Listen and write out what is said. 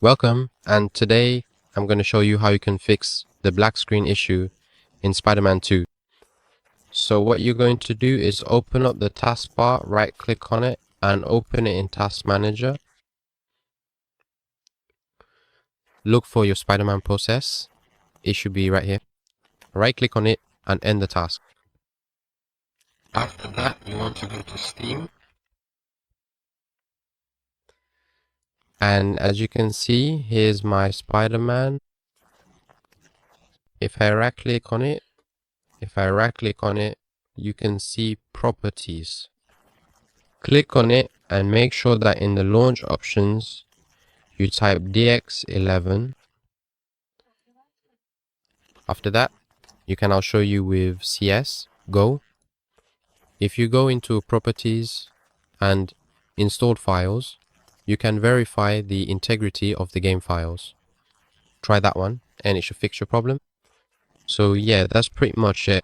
Welcome, and today I'm going to show you how you can fix the black screen issue in Spider-Man 2. So what you're going to do is open up the taskbar, right click on it and open it in Task Manager. Look for your Spider-Man process. It should be right here. Right click on it and end the task. After that, you want to go to Steam. And as you can see, here's my Spider-Man. If I right click on it, you can see properties. Click on it and make sure that in the launch options, you type DX11. After that, you can I'll show you with CS, go. If you go into properties and installed files, you can verify the integrity of the game files. Try that one and it should fix your problem. So yeah, that's pretty much it.